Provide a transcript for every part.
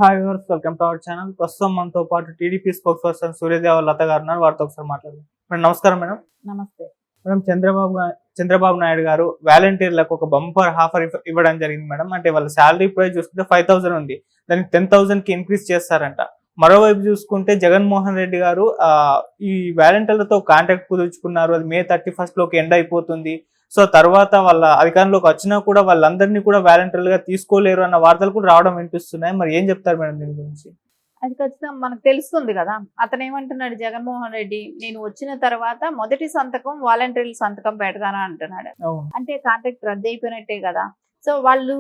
Hi viewers, welcome to our channel. ప్రస్తుతం మనతో పాటు టీడీపీ స్పోక్స్ పర్సన్ సూర్యదేవ లత గారు ఉన్నారు. వారితో ఒకసారి మాట్లాడదాం. మేడం నమస్కారం. మేడం నమస్తే. మేడం చంద్రబాబు నాయుడు గారు వాలంటీర్లకు ఒక బంపర్ ఆఫర్ ఇవ్వడం జరిగింది మేడం. అంటే వాళ్ళ శాలరీ ప్రైస్ చూసుకుంటే 5,000 ఉంది, దానికి 10,000 కి ఇంక్రీజ్ చేస్తారంట. మరోవైపు చూసుకుంటే జగన్మోహన్ రెడ్డి గారు ఈ వాలంటీర్లతో కాంట్రాక్ట్ కుదుర్చుకున్నారు, అది మే 31 లోకి ఎండ్ అయిపోతుంది. సో తర్వాత వాళ్ళ అధికారంలోకి వచ్చినా కూడా వాళ్ళందరినీ కూడా వాలంటీర్లుగా తీసుకోలేరు అన్న వార్తలు కూడా రావడం వినిపిస్తున్నాయి. మరి ఏం చెప్తారు మేడం దీని గురించి? అది ఖచ్చితంగా మనకు తెలుస్తుంది కదా. అతను ఏమంటున్నాడు జగన్మోహన్ రెడ్డి, నేను వచ్చిన తర్వాత మొదటి సంతకం వాలంటీర్ల సంతకం పెడతానా అంటున్నాడు. అవును. అంటే కాంట్రాక్ట్ రద్దు అయిపోయినట్టే కదా. సో వాళ్ళు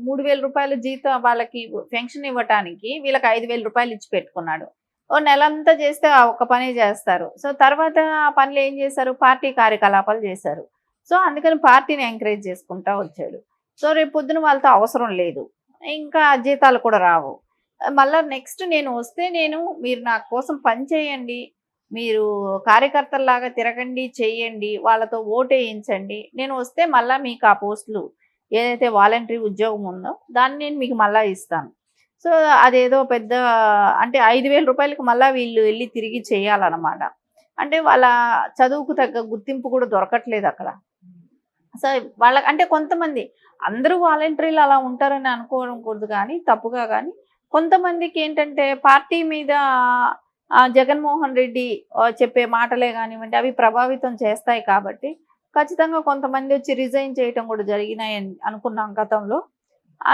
3,000 రూపాయల జీతం వాళ్ళకి పెన్షన్ ఇవ్వటానికి వీళ్ళకి 5,000 రూపాయలు ఇచ్చి పెట్టుకున్నాడు. ఓ నెలంతా చేస్తే ఆ ఒక్క పనే చేస్తారు. సో తర్వాత ఆ పనులు ఏం చేశారు, పార్టీ కార్యకలాపాలు చేశారు. సో అందుకని పార్టీని ఎంకరేజ్ చేసుకుంటా వచ్చాడు. సో రేపు పొద్దున వాళ్ళతో అవసరం లేదు, ఇంకా జీతాలు కూడా రావు. మళ్ళా నెక్స్ట్ నేను వస్తే మీరు నా కోసం పని చేయండి, మీరు కార్యకర్తల్లాగా తిరగండి, చెయ్యండి, వాళ్ళతో ఓటేయించండి, నేను వస్తే మళ్ళీ మీకు ఆ పోస్టులు ఏదైతే వాలంటరీ ఉద్యోగం ఉందో దాన్ని నేను మీకు మళ్ళీ ఇస్తాను. సో అదేదో పెద్ద అంటే 5,000 రూపాయలకి మళ్ళీ వీళ్ళు వెళ్ళి తిరిగి చేయాలన్నమాట. అంటే వాళ్ళ చదువుకు తగ్గ గుర్తింపు కూడా దొరకట్లేదు అక్కడ. సో వాళ్ళ అంటే కొంతమంది, అందరూ వాలంటీర్లు అలా ఉంటారని అనుకోకూడదు కానీ, తప్పుగా కానీ కొంతమందికి ఏంటంటే పార్టీ మీద జగన్మోహన్ రెడ్డి చెప్పే మాటలే కానివ్వండి అవి ప్రభావితం చేస్తాయి. కాబట్టి ఖచ్చితంగా కొంతమంది వచ్చి రిజైన్ చేయటం కూడా జరిగినాయని అనుకున్నాం గతంలో.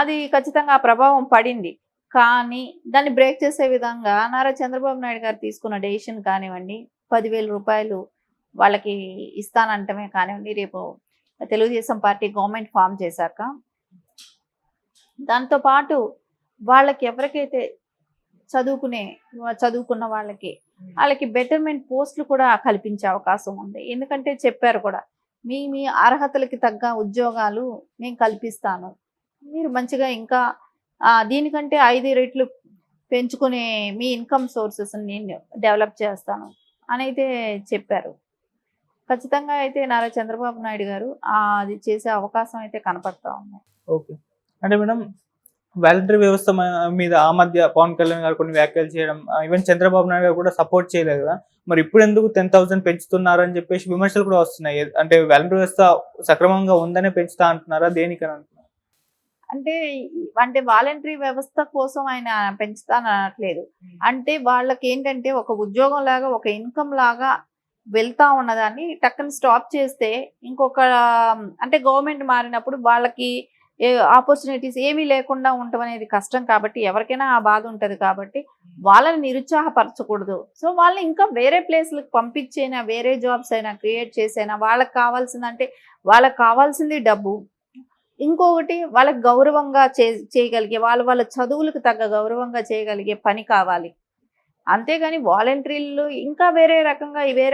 అది ఖచ్చితంగా ఆ ప్రభావం పడింది. కానీ దాన్ని బ్రేక్ చేసే విధంగా నారా చంద్రబాబు నాయుడు గారు తీసుకున్న డెసిషన్ కానివ్వండి, 10,000 రూపాయలు వాళ్ళకి ఇస్తానంటమే కానివ్వండి, రేపు తెలుగుదేశం పార్టీ గవర్నమెంట్ ఫామ్ చేశాక దాంతోపాటు వాళ్ళకి ఎవరికైతే చదువుకున్న వాళ్ళకి బెటర్మెంట్ పోస్టులు కూడా కల్పించే అవకాశం ఉంది. ఎందుకంటే చెప్పారు కూడా, మీ మీ అర్హతలకి తగ్గ ఉద్యోగాలు నేను కల్పిస్తాను, మీరు మంచిగా ఇంకా దీనికంటే 5 రెట్లు పెంచుకునే మీ ఇన్కమ్ సోర్సెస్ నేను డెవలప్ చేస్తాను అని అయితే చెప్పారు. ఖచ్చితంగా అయితే నారా చంద్రబాబు నాయుడు గారు అది చేసే అవకాశం అయితే కనపడతా ఉంది. ఓకే. అంటే మేడం, వాలంటరీ వ్యవస్థ మీద ఆ మధ్య పవన్ కళ్యాణ్ గారు కొన్ని వ్యాఖ్యలు చేయడం, ఈవెన్ చంద్రబాబు నాయుడు గారు కూడా సపోర్ట్ చేయలేదు కదా. మరి ఇప్పుడు ఎందుకు 10,000 పెంచుతున్నారు అని చెప్పేసి విమర్శలు కూడా వస్తున్నాయి. అంటే వాలంటరీ వ్యవస్థ సక్రమంగా ఉందనే పెంచుతా అంటున్నారా, దేనికని అంటున్నారు? అంటే వాలంటరీ వ్యవస్థ కోసం ఆయన పెంచుతానట్లేదు. అంటే వాళ్ళకి ఏంటంటే ఒక ఉద్యోగం లాగా, ఒక ఇన్కమ్ లాగా వెళ్తా ఉన్నదాన్ని టక్కని స్టాప్ చేస్తే ఇంకొక అంటే గవర్నమెంట్ మారినప్పుడు వాళ్ళకి ఆపర్చునిటీస్ ఏమీ లేకుండా ఉండటం అనేది కష్టం. కాబట్టి ఎవరికైనా ఆ బాధ ఉంటుంది. కాబట్టి వాళ్ళని నిరుత్సాహపరచకూడదు. సో వాళ్ళని ఇంకా వేరే ప్లేస్లకు పంపించైనా, వేరే జాబ్స్ అయినా క్రియేట్ చేసైనా, వాళ్ళకి కావాల్సింది డబ్బు. ఇంకొకటి వాళ్ళకి గౌరవంగా చేయగలిగే వాళ్ళ చదువులకు తగ్గ గౌరవంగా చేయగలిగే పని కావాలి. అంతేగాని వాలంటీర్లు ఇంకా వేరే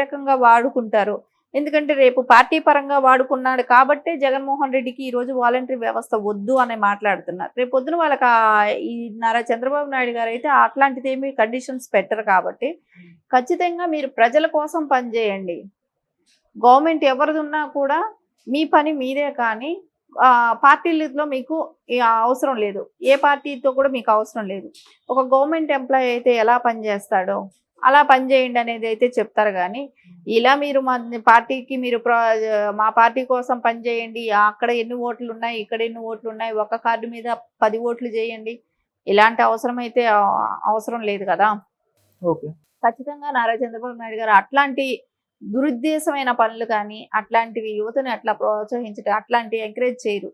రకంగా వాడుకుంటారు. ఎందుకంటే రేపు పార్టీ పరంగా వాడుకున్నాడు కాబట్టే జగన్మోహన్ రెడ్డికి ఈరోజు వాలంటరీ వ్యవస్థ వద్దు అని మాట్లాడుతున్నారు. రేపు పొద్దున వాళ్ళకి ఈ నారా చంద్రబాబు నాయుడు గారు అయితే అట్లాంటిది ఏమి కండిషన్స్ పెట్టరు. కాబట్టి ఖచ్చితంగా మీరు ప్రజల కోసం పనిచేయండి. గవర్నమెంట్ ఎవరిది ఉన్నా కూడా మీ పని మీదే, కానీ పార్టీలో మీకు అవసరం లేదు, ఏ పార్టీతో కూడా మీకు అవసరం లేదు. ఒక గవర్నమెంట్ ఎంప్లాయీ అయితే ఎలా పనిచేస్తాడో అలా పనిచేయండి అనేది అయితే చెప్తారు. కానీ ఇలా మీరు మా పార్టీకి మా పార్టీ కోసం పనిచేయండి, అక్కడ ఎన్ని ఓట్లు ఉన్నాయి, ఇక్కడ ఎన్ని ఓట్లు ఉన్నాయి, ఒక కార్డు మీద 10 ఓట్లు చేయండి, ఇలాంటి అవసరం లేదు కదా. ఓకే. ఖచ్చితంగా నారా చంద్రబాబు నాయుడు గారు అట్లాంటి దురుద్దేశమైన పనులు కానీ, అట్లాంటివి యువతని అట్లా ప్రోత్సహించడం, అట్లాంటివి ఎంకరేజ్ చేయరు.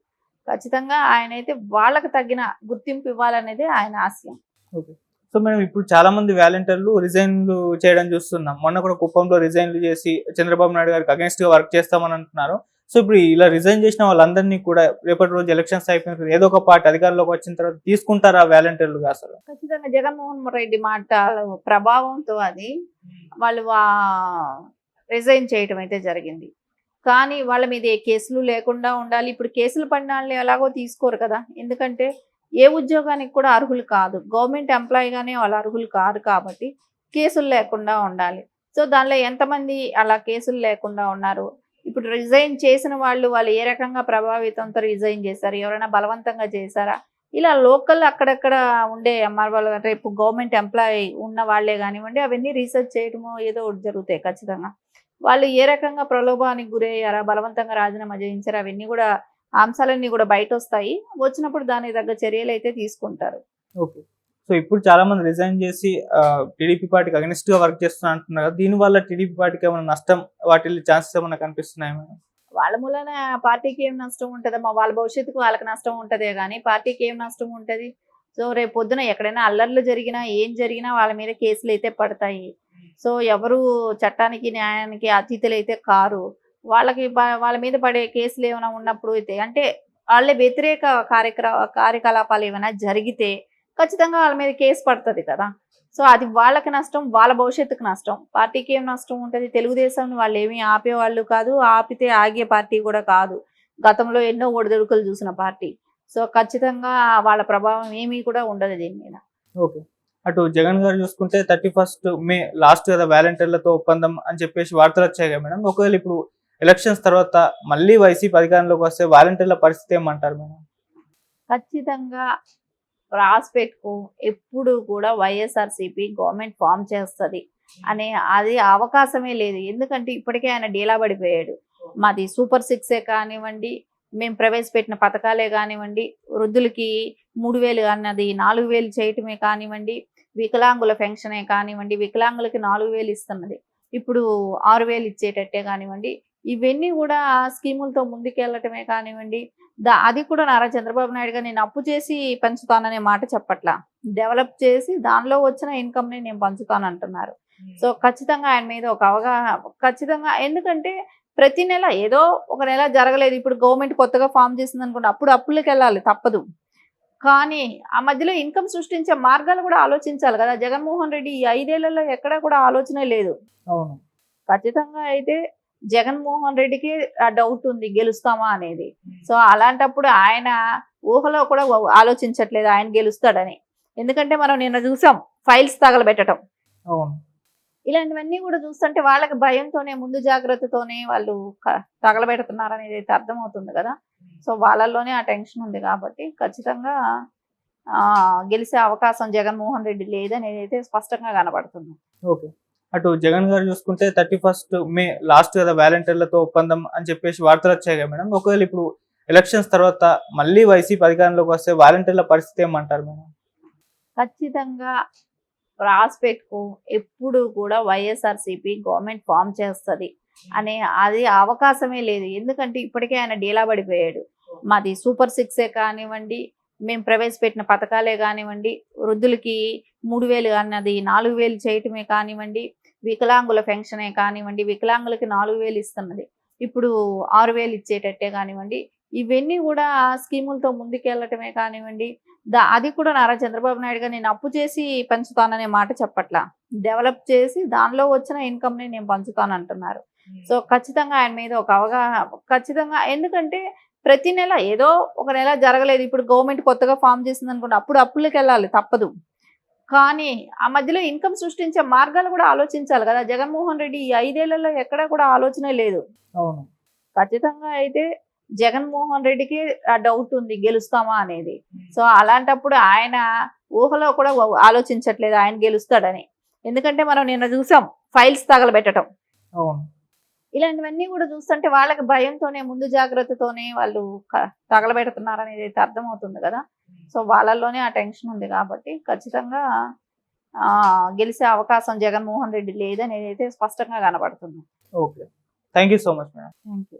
ఖచ్చితంగా ఆయన అయితే వాళ్ళకి తగిన గుర్తింపు ఇవ్వాలనేది ఆయన ఆశయం. ఓకే. సో మేడం, ఇప్పుడు చాలా మంది వాలంటీర్లు రిజైన్లు చేయడం చూస్తున్నాం. మొన్న కూడా కుప్పంలో రిజైన్లు చేసి చంద్రబాబు నాయుడు గారికి అగేన్స్ట్ గా వర్క్ చేస్తామని అంటున్నారు. సో ఇప్పుడు ఇలా రిజైన్ చేసిన వాళ్ళందరినీ కూడా రేపటి రోజు ఎలక్షన్స్ అయిపోయిన ఏదో ఒక పార్టీ అధికారంలోకి వచ్చిన తర్వాత తీసుకుంటారా వాలంటీర్లుగా? అసలు ఖచ్చితంగా జగన్మోహన్ రెడ్డి మాటల ప్రభావంతో అది వాళ్ళు రిజైన్ చేయటం అయితే జరిగింది. కానీ వాళ్ళ మీద ఏ కేసులు లేకుండా ఉండాలి. ఇప్పుడు కేసులు పడిన వాళ్ళని ఎలాగో తీసుకోరు కదా. ఎందుకంటే ఏ ఉద్యోగానికి కూడా అర్హులు కాదు, గవర్నమెంట్ ఎంప్లాయీగానే వాళ్ళు అర్హులు కాదు. కాబట్టి కేసులు లేకుండా ఉండాలి. సో దానిలో ఎంతమంది అలా కేసులు లేకుండా ఉన్నారు? ఇప్పుడు రిజైన్ చేసిన వాళ్ళు ఏ రకంగా ప్రభావితంతో రిజైన్ చేశారు? ఎవరైనా బలవంతంగా చేశారా? ఇలా లోకల్ అక్కడక్కడ ఉండే ఎంఆర్ వాళ్ళు రేపు గవర్నమెంట్ ఎంప్లాయీ ఉన్న వాళ్ళే కానివ్వండి, అవన్నీ రీసెర్చ్ చేయడమో ఏదో ఒకటి జరుగుతాయి ఖచ్చితంగా. వాళ్ళు ఏ రకంగా ప్రలోభానికి గురయ్యారా, బలవంతంగా రాజీనామా చేయించారా, అవన్నీ కూడా అంశాలన్నీ కూడా బయటొస్తాయి. వచ్చినప్పుడు దానికి తగ్గ చర్యలైతే తీసుకుంటారు. ఓకే. సో ఇప్పుడు చాలా మంది రిజైన్ చేసి టీడీపీ పార్టీకి అగెనిస్ట్ గా వర్క్ చేస్తున్నా అంటున్నారు కదా! దీనివల్ల టీడీపీ పార్టీకి ఏమైనా నష్టం వాటిల్లి ఛాన్సెస్ ఏమైనా కనిపిస్తున్నాయా మేడం? వాళ్ళ మూలాన పార్టీకి ఏం నష్టం ఉంటదమ్మా? వాళ్ళ భవిష్యత్తుకు వాళ్ళకి నష్టం ఉంటదే గానీ, పార్టీకి ఏం నష్టం ఉంటది? సో రేపు పొద్దున ఎక్కడైనా అల్లర్లు జరిగినా, ఏం జరిగినా వాళ్ళ మీద కేసులైతే పడతాయి. సో ఎవరు చట్టానికి, న్యాయానికి అతీతులైతే కారు. వాళ్ళకి వాళ్ళ మీద పడే కేసులు ఏమైనా ఉన్నప్పుడు అయితే అంటే వాళ్ళే వ్యతిరేక కార్యకలాపాలు ఏమైనా జరిగితే ఖచ్చితంగా వాళ్ళ మీద కేసు పడుతుంది కదా! సో అది వాళ్ళకి నష్టం, వాళ్ళ భవిష్యత్తుకు నష్టం. పార్టీకి ఏం నష్టం ఉంటది? తెలుగుదేశంని వాళ్ళు ఏమీ ఆపేవాళ్ళు కాదు. ఆపితే ఆగే పార్టీ కూడా కాదు. గతంలో ఎన్నో ఒడిదుడుకులు చూసిన పార్టీ. సో ఖచ్చితంగా వాళ్ళ ప్రభావం ఏమీ కూడా ఉండదు దీని మీద. ఓకే. అటు జగన్ గారు చూసుకుంటే 31 మే లాస్ట్ కదా వాలంటీర్లతో ఒప్పందం అని చెప్పేసి వార్తలు వచ్చాయి కదా మేడం. ఒకవేళ ఇప్పుడు ఎలక్షన్స్ తర్వాత మళ్ళీ వైసీపీ అధికారంలోకి వస్తే వాలంటీర్ల పరిస్థితి ఏమంటారు మేడం? ఖచ్చితంగా రాసి పెట్టుకో, ఎప్పుడు కూడా వైఎస్ఆర్సీపీ గవర్నమెంట్ ఫామ్ చేస్తుంది అనే అది అవకాశమే లేదు. ఎందుకంటే ఇప్పటికే ఆయన డీలా పడిపోయాడు. మాది సూపర్ 6 కానివ్వండి, మేము ప్రవేశపెట్టిన పథకాలే కానివ్వండి, వృద్ధులకి 3000 అన్నది 4000 చేయటమే కానివ్వండి, వికలాంగుల పెన్షనే కానివ్వండి, వికలాంగులకి 4000 ఇస్తున్నది ఇప్పుడు 6000 ఇచ్చేటట్టే కానివ్వండి, ఇవన్నీ కూడా స్కీములతో ముందుకెళ్ళటమే కానివ్వండి. అది కూడా నారా చంద్రబాబు నాయుడు గారు నేను అప్పు చేసి పంచుతాననే మాట చెప్పట్లా. డెవలప్ చేసి దానిలో వచ్చిన ఇన్కమ్ని నేను పంచుతానంటున్నారు. సో ఖచ్చితంగా ఆయన మీద ఒక అవగాహన ఖచ్చితంగా, ఎందుకంటే ప్రతి నెల ఏదో ఒక నెల జరగలేదు, ఇప్పుడు గవర్నమెంట్ కొత్తగా ఫామ్ చేసింది అనుకోండి, అప్పుడు అప్పులకి వెళ్ళాలి తప్పదు. కానీ ఆ మధ్యలో ఇన్కమ్ సృష్టించే మార్గాలు కూడా ఆలోచించాలి కదా. జగన్మోహన్ రెడ్డి ఈ 5 ఏళ్లలో ఎక్కడా కూడా ఆలోచనే లేదు. అవును. ఖచ్చితంగా అయితే జగన్మోహన్ రెడ్డికి ఆ డౌట్ ఉంది గెలుస్తామా అనేది. సో అలాంటప్పుడు ఆయన ఊహలో కూడా ఆలోచించట్లేదు ఆయన గెలుస్తాడని. ఎందుకంటే మనం నిన్న చూసాం ఫైల్స్ తగలబెట్టడం. అవును. ఇలాంటివన్నీ కూడా చూస్తుంటే వాళ్ళకి భయంతోనే, ముందు జాగ్రత్తతోనే వాళ్ళు తగలబెడుతున్నారు అనేది అయితే అర్థమవుతుంది కదా. సో వాళ్ళల్లోనే ఆ టెన్షన్ ఉంది కాబట్టి ఖచ్చితంగా గెలిచే అవకాశం జగన్మోహన్ రెడ్డి లేదనేది అయితే స్పష్టంగా కనబడుతుంది. ఓకే. అటు జగన్ గారు చూసుకుంటే 31 మే లాస్ట్ కదా వాలంటీర్లతో ఒప్పందం అని చెప్పేసి వార్తలు వచ్చాయి కదా మేడం. ఒకవేళ ఇప్పుడు ఎలక్షన్స్ తర్వాత మళ్ళీ వైసీపీ అధికారంలోకి వస్తే వాలంటీర్ల పరిస్థితి ఏమంటారు మేడం? ఖచ్చితంగా రాసి పెట్టుకో, ఎప్పుడు కూడా వైఎస్ఆర్సీపీ గవర్నమెంట్ ఫామ్ చేస్తుంది అనే అది అవకాశమే లేదు. ఎందుకంటే ఇప్పటికే ఆయన డీలా పడిపోయాడు. మాది సూపర్ 6 కానివ్వండి, మేము ప్రవేశపెట్టిన పథకాలే కానివ్వండి, వృద్ధులకి 3000 అన్నది 4000 చేయటమే కానివ్వండి, వికలాంగుల పెన్షనే కానివ్వండి, వికలాంగులకి 4000 ఇస్తున్నది ఇప్పుడు 6000 ఇచ్చేటట్టే కానివ్వండి, ఇవన్నీ కూడా స్కీములతో ముందుకెళ్ళటమే కానివ్వండి. అది కూడా నారా చంద్రబాబు నాయుడు గారు నేను అప్పు చేసి పంచుతాననే మాట చెప్పట్లా. డెవలప్ చేసి దానిలో వచ్చిన ఇన్కమ్ని నేను పంచుతానంటున్నారు. సో ఖచ్చితంగా ఆయన మీద ఒక అవగాహన ఖచ్చితంగా, ఎందుకంటే ప్రతి నెల ఏదో ఒక నెల జరగలేదు, ఇప్పుడు గవర్నమెంట్ కొత్తగా ఫామ్ చేసింది అనుకోండి, అప్పుడు అప్పులకి వెళ్ళాలి తప్పదు. కానీ ఆ మధ్యలో ఇన్కమ్ సృష్టించే మార్గాలు కూడా ఆలోచించాలి కదా. జగన్మోహన్ రెడ్డి ఈ 5 ఏళ్లలో ఎక్కడా కూడా ఆలోచనే లేదు. అవును. ఖచ్చితంగా అయితే జగన్మోహన్ రెడ్డికి ఆ డౌట్ ఉంది గెలుస్తామా అనేది. సో అలాంటప్పుడు ఆయన ఊహలో కూడా ఆలోచించట్లేదు ఆయన గెలుస్తాడని. ఎందుకంటే మనం నిన్న చూసాం ఫైల్స్ తగలబెట్టడం. అవును. ఇలాంటివన్నీ కూడా చూస్తుంటే వాళ్ళకి భయంతోనే, ముందు జాగ్రత్తతోనే వాళ్ళు తగలబెడుతున్నారు అనేది అయితే అర్థమవుతుంది కదా. సో వాళ్ళల్లోనే ఆ టెన్షన్ ఉంది కాబట్టి ఖచ్చితంగా గెలిచే అవకాశం జగన్మోహన్ రెడ్డి లేదనేది అయితే స్పష్టంగా కనబడుతుంది. Okay. Thank you so much madam. Thank you.